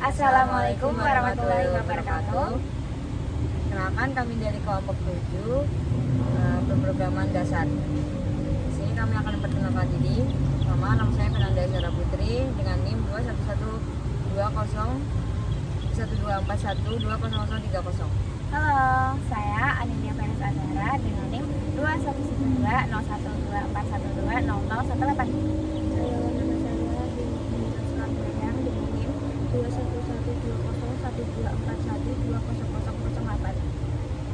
Assalamualaikum warahmatullahi wabarakatuh. Kenalkan, kami dari kelompok 7 pemrograman dasar. Di sini kami akan memperkenalkan diri. Nama saya Fernanda Zara Putri dengan NIM 21120411241200030. Halo, saya Aninia Feris Azhara dengan NIM 211201241200018. Halo, nama saya Dinda Suratmayang dengan NIM 211201241200008.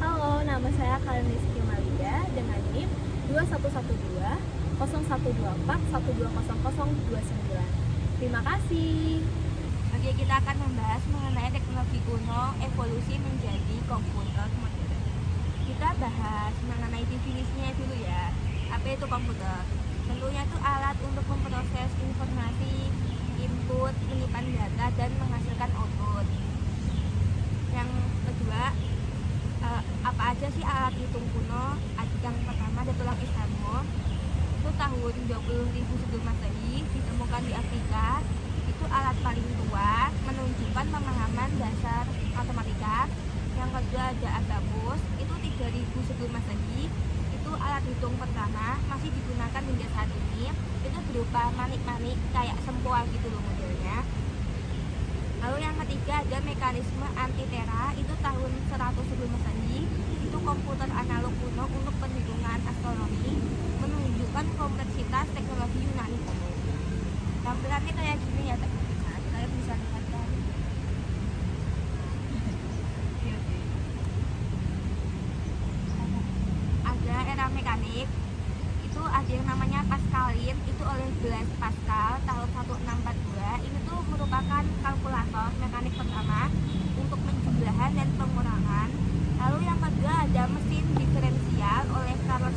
Halo, nama saya Kaliniski Malida dengan NIM 21120124120029. Terima kasih. Oke, kita akan membahas mengenai teknologi kuno evolusi menjadi komputer modern. Kita bahas mengenai definisinya dulu ya. Apa itu komputer? Tentunya itu alat untuk memproses informasi, input, menyimpan data, dan menghasilkan output. Yang kedua, apa aja sih alat hitung kuno? Yang pertama ada tulang Istanbul. Itu tahun 20.000 sebelum Masehi, ditemukan di Afrika. Itu alat paling tua, menunjukkan pemahaman dasar matematika. Yang kedua ada Agabus, itu 3.000 sebelum Masehi. Itu alat hitung pertama, masih digunakan hingga saat ini. Itu berupa manik-manik kayak sempoa gitu loh modelnya. Lalu yang ketiga ada mekanisme antitera, itu tahun 100 sebelum Masehi. Itu komputer analog kuno untuk perhitungan astronomi, menunjukkan kompleksitas teknologi Yunani kuno. Tampilannya kayak gini ya teman-teman, kalian bisa lihat kan. Ada era mekanik, itu ada yang namanya Pascalin, itu oleh Blaise Pascal tahun 1642. Ini tuh merupakan kalkulator mekanik pertama untuk penjumlahan dan pengurangan. Lalu yang kedua ada mesin diferensial oleh Charles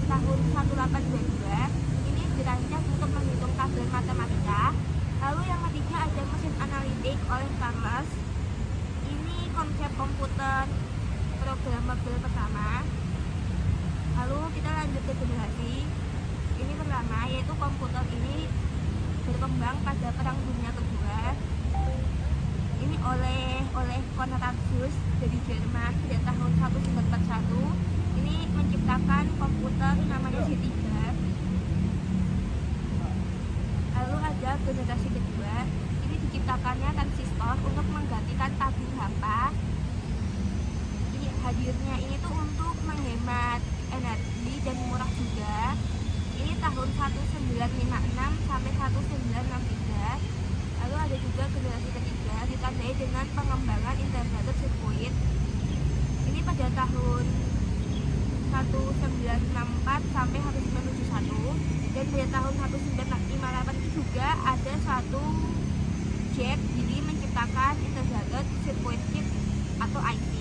tahun 1822. Ini dirancang untuk menghitung tabel matematika. Lalu yang ketiga ada mesin analitik oleh Charles. Ini konsep komputer programmable pertama. Lalu kita lanjut ke generasi. Ini pertama, yaitu komputer ini berkembang pada Perang Dunia Kedua. Ini oleh Konrad Zuse dari Jerman pada tahun 1941. Ini menciptakan komputer namanya C3. Lalu ada generasi kedua. Ini diciptakannya transistor untuk menggantikan tabung hampa. Ini hadirnya ini tuh untuk menghemat energi dan murah juga. Ini tahun 1956 sampai 1963. Lalu ada juga generasi ketiga ditandai dengan pengembangan integrated circuit. Ini pada tahun 1964 sampai 1971, dan pada tahun 1958 itu juga ada satu Jack, jadi menciptakan integrated circuit chip atau IC.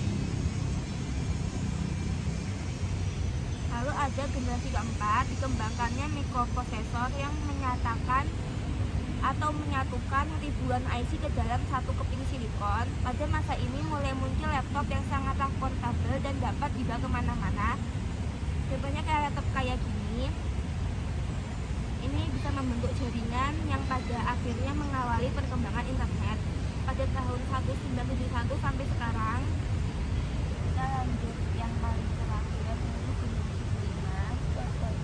Lalu ada generasi keempat, dikembangkannya mikroprosesor yang menyatakan atau menyatukan ribuan IC ke dalam satu keping silikon. Pada masa ini mulai muncul laptop yang sangatlah portable dan dapat dibawa kemana-mana. Contohnya kayak laptop kayak gini. Ini bisa membentuk jaringan yang pada akhirnya mengawali perkembangan internet pada tahun 1971 sampai sekarang. Kita lanjut yang paling terakhir, yaitu generasi kelima.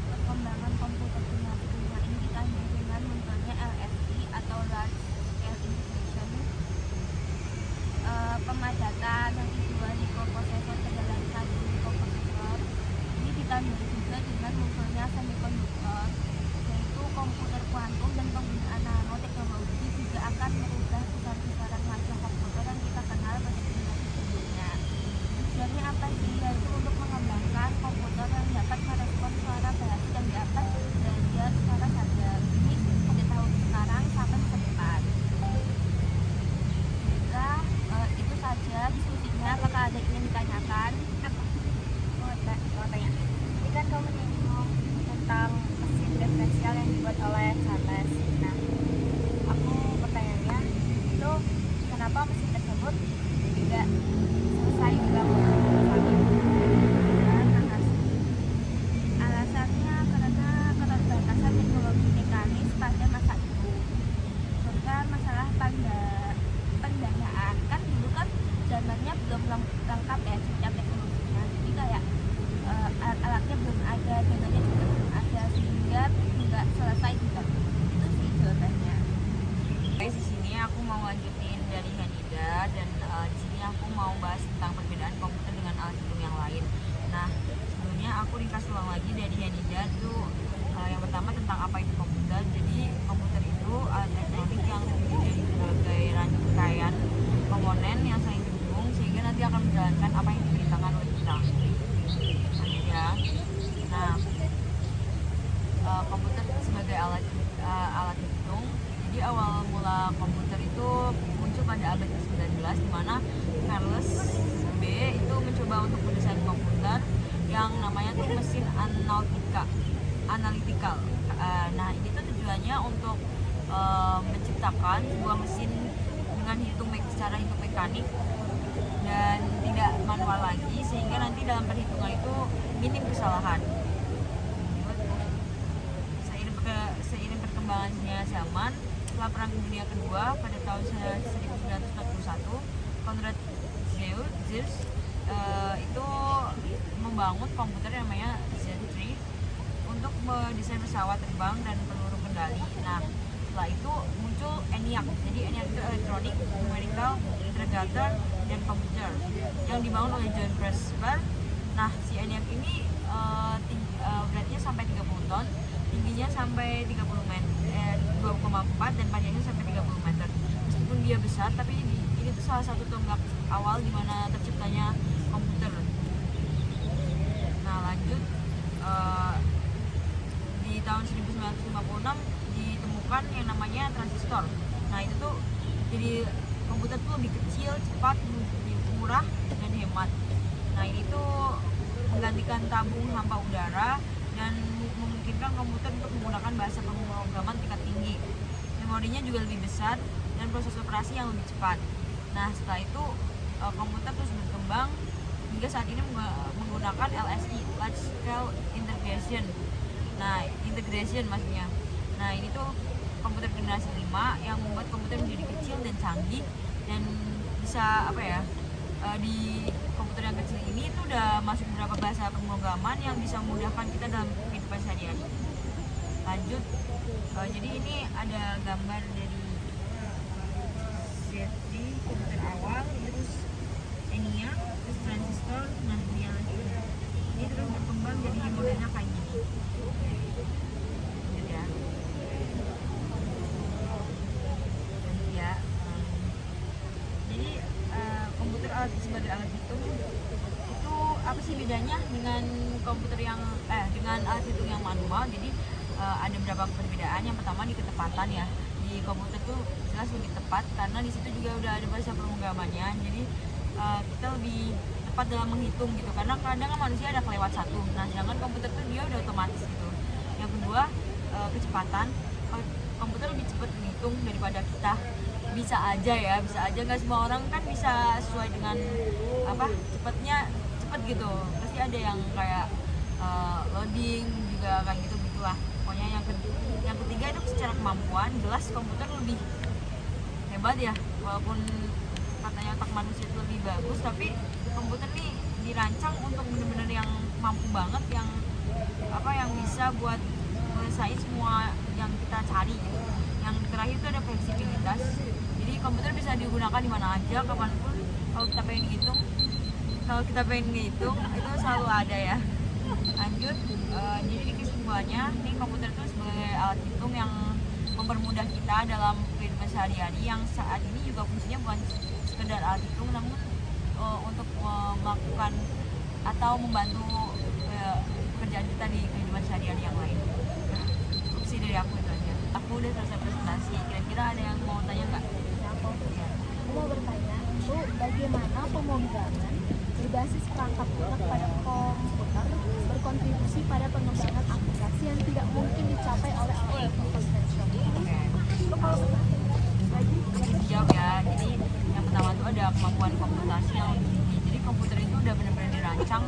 Perkembangan komputer generasi kelima ini ditandai dengan munculnya LSI atau Large Scale Integration, pemadatan yang tujuan mikroprosesor ke dalam satu mikroprosesor. Ini ditandai juga dengan munculnya semikonduktor, yaitu komputer kuantum, dan penggunaan nanoteknologi juga akan merubah besar-besaran wajah komputer yang kita kenal pada generasi sebelumnya. Tujuannya apa sih? Yaitu untuk mengembangkan komputer yang dapat merespon suara bahasa dan dapat belajar secara sadar. Ini pada tahun sekarang sampai masa depan. Baiklah, itu saja diskusinya. Apakah ada yang ingin ditanyakan? Mau tanya. Ini kan kamu menyinggung tentang mesin diferensial yang dibuat oleh Charles. Nah, aku pertanyaannya itu kenapa mesin tersebut tidak selesai dibangun sama Alasannya karena keterbatasan teknologi mekanis pada masa itu, serta masalah pandang mau lanjutin dari Hanida dan di sini aku mau bahas tentang perbedaan komputer dengan alat hitung yang lain. Nah, sebelumnya aku ringkas ulang lagi dari Hanida itu yang pertama tentang apa itu komputer. Jadi komputer itu alat elektronik yang terdiri dari berbagai rangkaian komponen yang saling terhubung sehingga nanti akan menjalankan apa yang diperintahkan oleh kita. Lanjut ya. Nah, komputer sebagai alat hitung. Jadi awal mula komputer itu muncul pada abad ke-19 di mana Charles B itu mencoba untuk mendesain komputer yang namanya tuh mesin analytical. Nah, ini tuh tujuannya untuk menciptakan sebuah mesin dengan secara hitung mekanik dan tidak manual lagi sehingga nanti dalam perhitungan itu minim kesalahan. Seiring perkembangannya zaman, setelah Perang Dunia Kedua pada tahun 1941, Konrad Zuse itu membangun komputer yang namanya Z3 untuk mendesain pesawat terbang dan peluru kendali. Nah, setelah itu muncul ENIAC. Jadi ENIAC itu Electronic, Numerical, Integrator, dan Computer yang dibangun oleh John Presper. Nah, si ENIAC ini beratnya sampai 30 ton, tingginya sampai 2,4 dan panjangnya sampai 30 meter. Meskipun dia besar, tapi ini tuh salah satu tonggak awal di mana terciptanya komputer. Nah, lanjut di tahun 1956 ditemukan yang namanya transistor. Nah, itu tuh jadi komputer tuh lebih kecil, cepat, murah, dan hemat. Nah, ini tuh menggantikan tabung hampa udara dan memungkinkan komputer untuk menggunakan bahasa pemrograman tingkat tinggi. Memorinya juga lebih besar dan proses operasi yang lebih cepat. Nah, setelah itu komputer terus berkembang hingga saat ini menggunakan LSI, Large Scale Integration. Nah, integration maksudnya. Nah, ini tuh komputer generasi 5 yang membuat komputer menjadi kecil dan canggih dan bisa di komputer yang kecil ini itu udah masuk beberapa bahasa pemrograman yang bisa memudahkan kita dalam kehidupan sehari-hari. Lanjut, jadi ini ada gambar dari Z3 komputer awal, terus ENIAC, terus transistor, nah ini yang ini terus berkembang jadi modelnya kayak gini. Lanjut ya. Jadi komputer sebagai alat hitung itu apa sih bedanya dengan komputer yang dengan alat hitung yang manual? Jadi ada beberapa perbedaan. Yang pertama di ketepatan ya. Di komputer tuh jelas lebih tepat karena di situ juga udah ada bahasa pemrogramannya. Jadi kita lebih tepat dalam menghitung gitu. Karena kadang kan manusia ada kelewat satu. Nah, sedangkan komputer tuh dia udah otomatis gitu. Yang kedua kecepatan. Komputer lebih cepat menghitung daripada kita. Bisa aja nggak semua orang kan bisa sesuai dengan cepet gitu, pasti ada yang kayak loading juga kayak gitu gitulah. Pokoknya yang ketiga itu secara kemampuan jelas komputer lebih hebat ya, walaupun katanya otak manusia itu lebih bagus, tapi komputer nih dirancang untuk bener-bener yang mampu banget, yang bisa buat menyelesaikan semua yang kita cari gitu. Yang terakhir itu ada fleksibilitas. Jadi komputer bisa digunakan di mana aja, kapanpun. Kalau kita pengen ngitung, itu selalu ada ya. Lanjut, jadi di kesimpulannya, ini komputer itu sebagai alat hitung yang mempermudah kita dalam kehidupan sehari-hari, yang saat ini juga fungsinya bukan sekedar alat hitung, namun untuk melakukan atau membantu pekerjaan kita di kehidupan sehari-hari yang lain. Opsi dari aku itu aja. Aku udah selesai presentasi. Kira-kira ada yang mau tanya nggak? Aku mau bertanya, itu bagaimana pemrograman berbasis perangkat lunak pada komputer berkontribusi pada pengembangan aplikasi yang tidak mungkin dicapai oleh alat konvensional? Itu kalau lagi Dijawab ya. Jadi yang pertama tuh ada kemampuan komputasi yang lebih tinggi. Jadi komputer itu udah benar-benar dirancang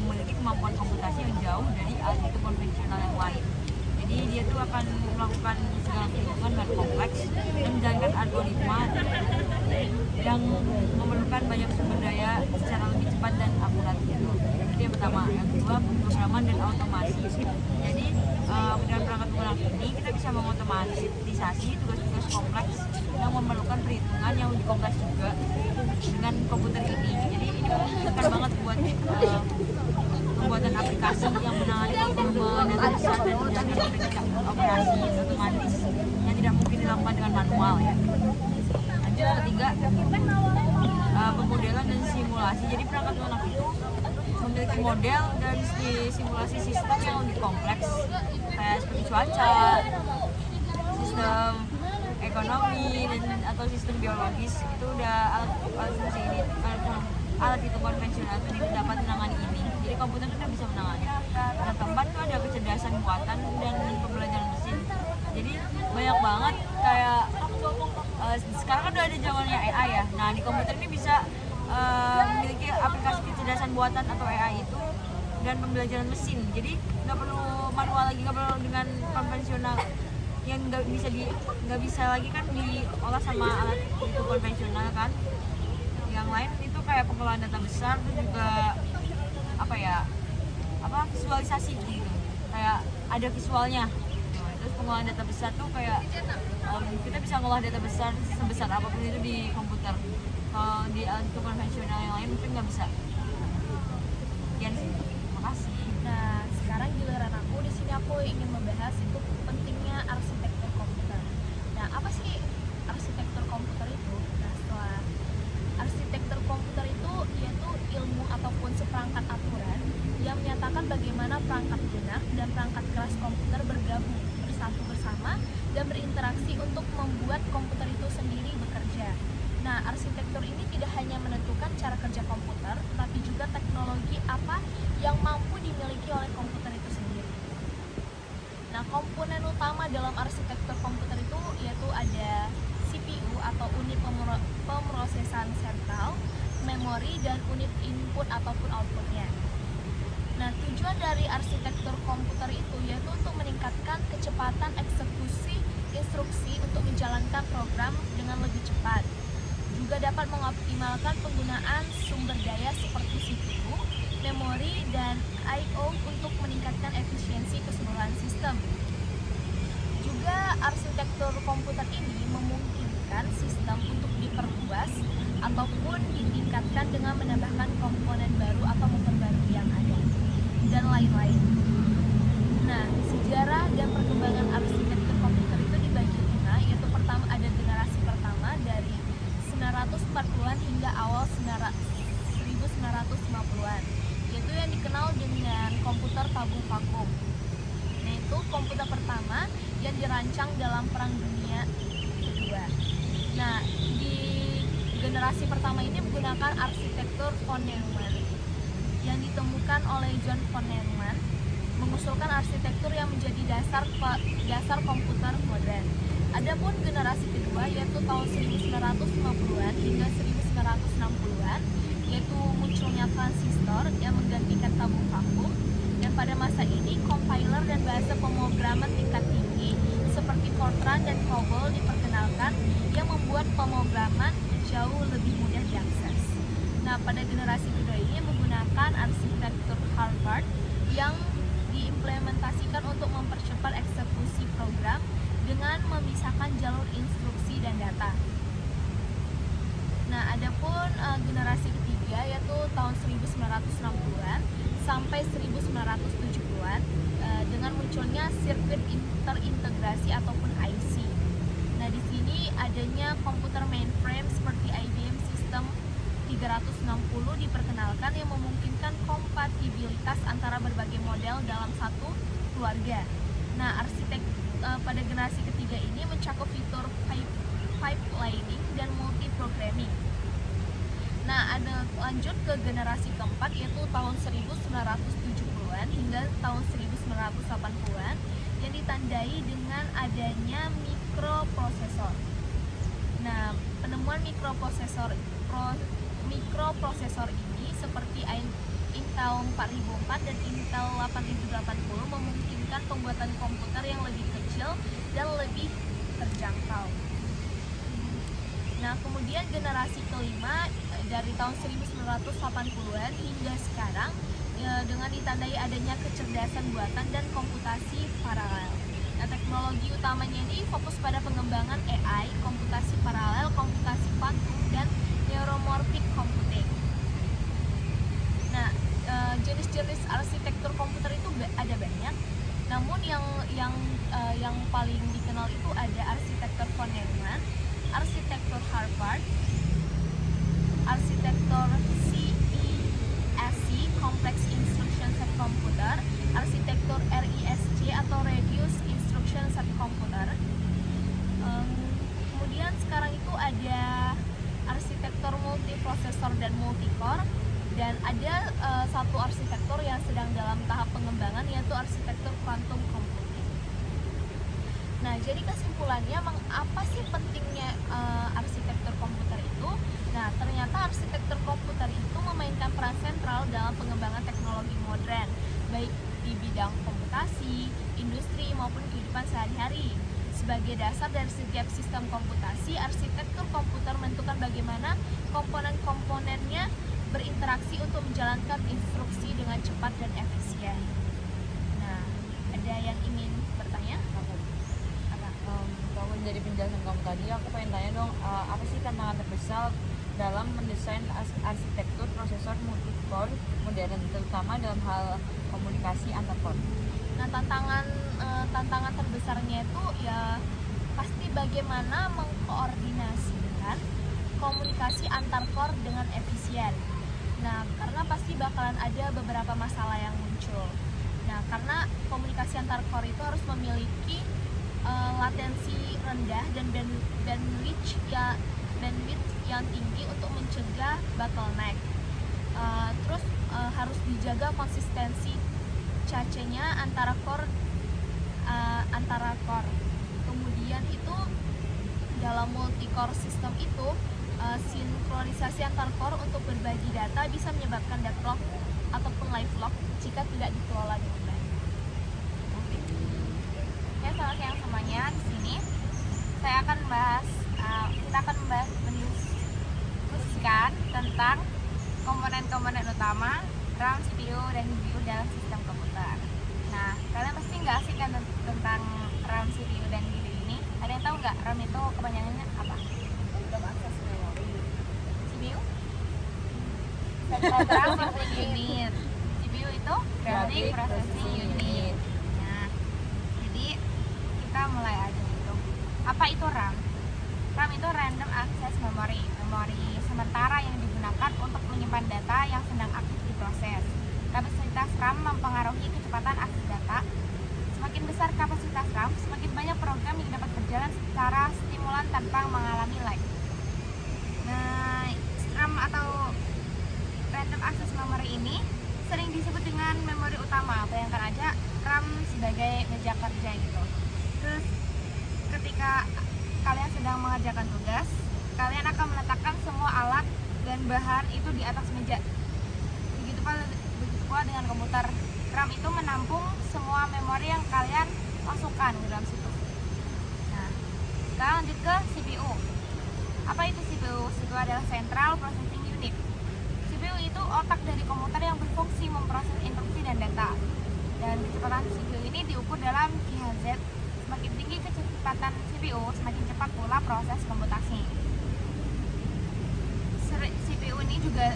memiliki kemampuan komputasi yang jauh dari alat hitung konvensional yang lain. Jadi dia tuh akan melakukan segala perhitungan dengan kompleks dan menjalankan algoritma yang memerlukan banyak sumber daya secara lebih cepat dan akurat gitu. Itu yang pertama. Yang kedua, pemrograman dan otomasi. Jadi dengan perangkat lunak ini kita bisa mengotomatisasi merealisasi tugas-tugas kompleks yang memerlukan perhitungan yang lebih kompleks juga dengan komputer ini. Jadi ini memungkinkan banget buat pembuatan aplikasi yang menangani volume data besar dan menjaga perincian operasi otomatis yang tidak mungkin dilakukan dengan manual ya. Lanjut ketiga, pemodelan dan simulasi. Jadi perangkat lunak itu memiliki model dan simulasi sistem yang lebih kompleks kayak seperti cuaca, sistem ekonomi dan atau sistem biologis. Itu udah alat itu konvensional itu dapat menangani ini. Jadi komputer itu bisa menangani. Yang keempat itu ada kecerdasan buatan dan pembelajaran mesin. Jadi banyak banget kayak sekarang kan udah ada zamannya AI ya. Nah di komputer ini bisa memiliki aplikasi kecerdasan buatan atau AI itu dan pembelajaran mesin. Jadi nggak perlu manual lagi, nggak perlu dengan konvensional yang nggak bisa lagi kan diolah sama alat itu konvensional kan. Yang lain itu kayak pengelolaan data besar itu juga visualisasi gitu, kayak ada visualnya. Terus pengelolaan data besar tuh kayak kita bisa ngolah data besar sebesar apapun itu di komputer. Kalau di alat itu konvensional yang lain mungkin nggak bisa. Sekian sih. Makasih. Nah, sekarang giliran aku. Di sini aku ingin membahas itu pentingnya arsitektur komputer. Nah, apa sih arsitektur komputer itu? Nah, setelah arsitektur komputer itu yaitu ilmu ataupun seperangkat aturan yang menyatakan bagaimana perangkat lunak dan perangkat keras komputer bergabung bersatu bersama dan berinteraksi untuk membuat komputer itu sendiri bekerja. Nah, arsitektur ini tidak hanya menentukan cara kerja komputer, tetapi juga teknologi apa yang mampu dimiliki oleh komputer itu sendiri. Nah, komponen utama dalam arsitektur komputer itu yaitu ada CPU atau unit pemrosesan sentral, memori, dan unit input ataupun outputnya. Nah, tujuan dari arsitektur komputer itu yaitu untuk meningkatkan kecepatan eksekusi instruksi untuk menjalankan program dengan lebih cepat. Juga dapat mengoptimalkan penggunaan sumber daya seperti CPU, memori, dan I/O untuk meningkatkan efisiensi keseluruhan sistem. Juga arsitektur komputer ini memungkinkan sistem untuk diperluas ataupun ditingkatkan dengan menambahkan komponen baru atau memperbarui yang ada, dan lain-lain. Nah, sejarah dan perkembangan arsitektur komputer itu dibagi 5, yaitu pertama ada generasi pertama dari 1940-an hingga awal 1950-an, yaitu yang dikenal dengan komputer tabung vakum. Nah, itu komputer pertama yang dirancang dalam Perang Dunia Kedua. Nah, di generasi pertama ini menggunakan arsitektur von Neumann yang ditemukan oleh John von Neumann, mengusulkan arsitektur yang menjadi dasar komputer modern. Adapun generasi kedua yaitu tahun 1950-an hingga 1960-an, yaitu munculnya transistor yang menggantikan tabung vakum, dan pada masa ini compiler dan bahasa pemrograman tingkat tinggi seperti Fortran dan COBOL diperkenalkan yang membuat pemrograman jauh lebih mudah diakses. Nah, pada generasi kedua ini menggunakan arsitektur Harvard yang diimplementasikan untuk mempercepat eksekusi program dengan memisahkan jalur instruksi dan data. Nah, adapun generasi ketiga yaitu tahun 1960-an sampai 1970-an dengan munculnya sirkuit terintegrasi ataupun IC. Nah, di sini adanya komputer mainframe seperti IBM System 360 diperkenalkan yang memungkinkan kompatibilitas antara berbagai model dalam satu keluarga. Nah, pada generasi ketiga ini mencakup fitur pipelining dan multiprogramming. Nah, ada lanjut ke generasi keempat yaitu tahun 1970-an hingga tahun 1980-an yang ditandai dengan adanya mikroprosesor. Nah, penemuan mikroprosesor ini seperti Intel 4004 dan Intel 8080 memungkinkan pembuatan komputer yang lebih kecil dan lebih terjangkau. Nah, kemudian generasi kelima dari tahun 1980-an hingga sekarang dengan ditandai adanya kecerdasan buatan dan komputasi paralel. Nah, teknologi utamanya ini fokus pada pengembangan AI, komputasi paralel, komputasi kuantum, dan neuromorphic computing. Nah, jenis-jenis arsitektur komputer itu ada banyak. Namun yang paling dikenal itu ada arsitektur von Neumann, arsitektur Harvard, arsitektur CISC (Complex Instruction Set Computer), arsitektur RISC atau Reduced Instruction Set Computer. Kemudian sekarang itu ada arsitektur multiprosesor dan multicore, dan ada satu arsitektur yang sedang dalam tahap pengembangan, yaitu arsitektur quantum computing. Nah, jadi kesimpulannya, apa sih pentingnya arsitektur komputer itu? Nah, ternyata arsitektur komputer itu memainkan peran sentral dalam pengembangan teknologi modern, baik di bidang komputasi, industri, maupun kehidupan sehari-hari. Sebagai dasar dari setiap sistem komputasi, arsitektur komputer menentukan bagaimana komponen-komponennya berinteraksi untuk menjalankan instruksi dengan cepat dan efisien. Nah, ada yang ingin bertanya? Kalau dari penjelasan kamu tadi, aku pengen tanya dong, apa sih tantangan terbesar dalam mendesain arsitektur prosesor multicore modern, terutama dalam hal komunikasi antar core? Nah, tantangan terbesarnya itu ya pasti bagaimana mengkoordinasikan komunikasi antar core dengan efisien. Nah, karena pasti bakalan ada beberapa masalah yang muncul. Nah, karena komunikasi antar core itu harus memiliki latensi rendah dan bandwidth yang tinggi untuk mencegah bottleneck. Terus harus dijaga konsistensi cache-nya antara core. Kemudian itu dalam multi-core system itu sinkronisasi antar core untuk berbagi data bisa menyebabkan deadlock ataupun live lock jika tidak dikelola dengan baik. Ya, selamat siang semuanya. Di sini kita akan mendiskusikan tentang komponen-komponen utama RAM, CPU, dan GPU dalam sistem komputer. Nah, kalian pasti nggak asing kan tentang RAM, CPU, dan GPU ini? Ada yang tahu nggak RAM itu kepanjangannya apa? Dalam akses memori. CPU? Central Processing Unit. GPU itu Graphic Processing Unit. Nah, jadi kita mulai aja gitu. Apa itu RAM? RAM itu Random Access Memory, memori sementara yang digunakan untuk menyimpan data yang sedang aktif diproses. Kapasitas RAM mempengaruhi kecepatan akses data. Semakin besar kapasitas RAM, semakin banyak program yang dapat berjalan secara stimulan tanpa mengalami lag. Nah, RAM atau Random Access Memory ini sering disebut dengan memori utama. Bayangkan aja RAM sebagai meja kerja gitu. Terus ketika kalian sedang mengerjakan tugas, kalian akan meletakkan semua alat dan bahan itu di atas meja. Begitu pula dengan komputer. RAM itu menampung semua memori yang kalian masukkan ke dalam situ. Nah, sekarang lanjut ke CPU. Apa itu CPU? CPU adalah Central Processing Unit. CPU itu otak dari komputer yang berfungsi memproses instruksi dan data. Dan kecepatan CPU ini diukur dalam GHz. Semakin tinggi kecepatan CPU, semakin cepat pula proses komputasi. CPU ini juga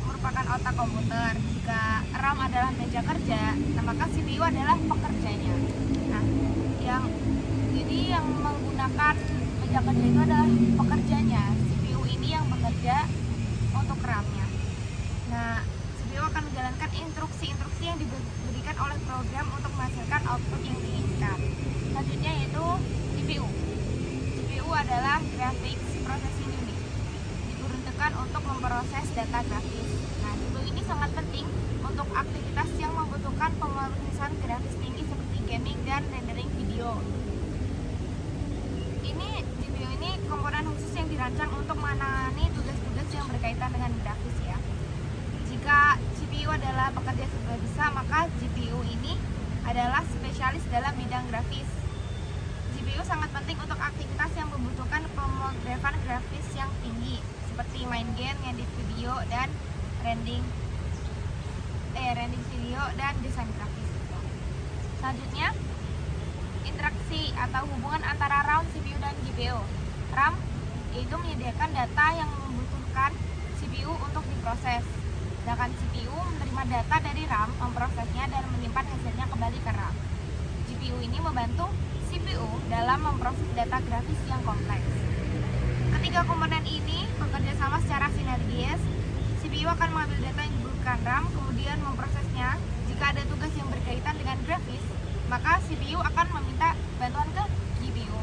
merupakan otak komputer. Jika RAM adalah meja kerja, nah maka CPU adalah pekerjanya. Nah, yang menggunakan meja kerja itu adalah pekerjanya. CPU ini yang bekerja untuk RAM-nya. Nah, CPU akan menjalankan instruksi-instruksi yang diberikan oleh program untuk menghasilkan output yang diinginkan. Selanjutnya yaitu GPU. GPU adalah Graphics Processing Unit, diperuntukkan untuk memproses data grafis. Nah, GPU ini sangat penting untuk aktivitas yang membutuhkan pemrosesan grafis tinggi seperti gaming dan rendering video. GPU ini komponen khusus yang dirancang untuk menangani tugas-tugas yang berkaitan dengan grafis ya. Jika GPU adalah pekerja serba bisa, maka GPU ini adalah spesialis dalam bidang grafis. GPU sangat penting untuk aktivitas yang membutuhkan pemrograman grafis yang tinggi, seperti main game, edit video, dan rendering video dan desain grafis. Selanjutnya interaksi atau hubungan antara RAM, CPU, dan GPU. RAM yaitu menyediakan data yang membutuhkan CPU untuk diproses. Sedangkan CPU menerima data dari RAM, memprosesnya, dan menyimpan hasilnya kembali ke RAM. GPU ini membantu CPU dalam memproses data grafis yang kompleks. Ketiga komponen ini bekerja sama secara sinergis. CPU akan mengambil data yang dibutuhkan RAM, kemudian memprosesnya. Jika ada tugas yang berkaitan dengan grafis, maka CPU akan meminta bantuan ke GPU.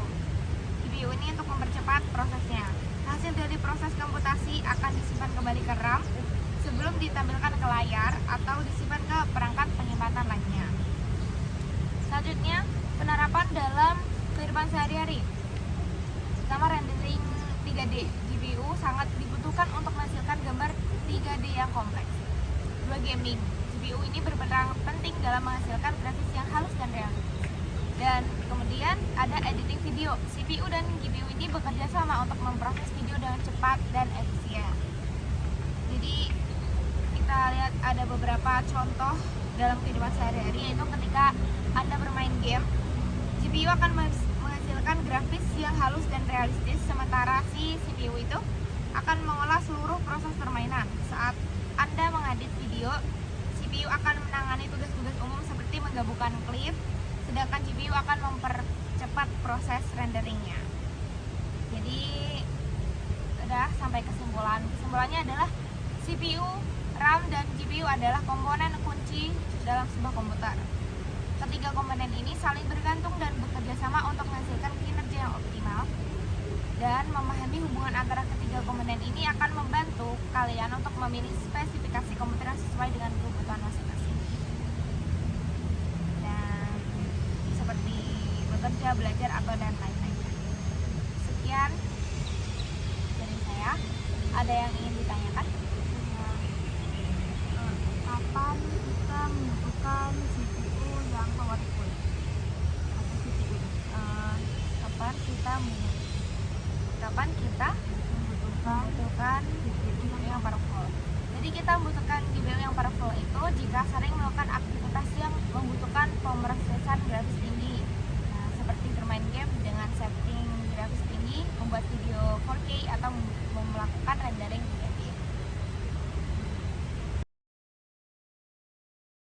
GPU ini untuk mempercepat prosesnya. Hasil dari proses komputasi akan disimpan kembali ke RAM sebelum ditampilkan ke layar atau disimpan ke perangkat penyimpanan lainnya. Selanjutnya, penerapan dalam kehidupan sehari-hari. Pertama, rendering 3D. GPU sangat dibutuhkan untuk menghasilkan gambar 3D yang kompleks. Dua, gaming. GPU ini berperan penting dalam menghasilkan grafis yang halus dan realistis. Dan kemudian ada editing video. CPU dan GPU ini bekerja sama untuk memproses video dengan cepat dan efisien. Jadi kita lihat ada beberapa contoh dalam kehidupan sehari-hari, yaitu ketika Anda bermain game, GPU akan menghasilkan grafis yang halus dan realistis, sementara si CPU itu akan mengolah seluruh proses permainan. Saat Anda mengedit video, CPU akan menangani tugas-tugas umum seperti menggabungkan klip, sedangkan GPU akan mempercepat proses renderingnya. Jadi udah sampai kesimpulan. Kesimpulannya adalah CPU, RAM, dan GPU adalah komponen kunci dalam sebuah komputer. Ketiga komponen ini saling bergantung dan bekerja sama untuk menghasilkan kinerja yang optimal. Dan memahami hubungan antara ketiga komponen ini akan membantu kalian untuk memilih spesifikasi komputer yang sesuai dengan kebutuhan masing-masing. Dan seperti bekerja, belajar, atau dan lain-lain. Sekian dari saya. Ada yang ingin ditanyakan? Kapan kita membutuhkan CPU yang powerful atau CPU? Kapan kita membutuhkan GPU yang powerful? Jadi kita membutuhkan GPU yang powerful itu jika sering melakukan aktivitas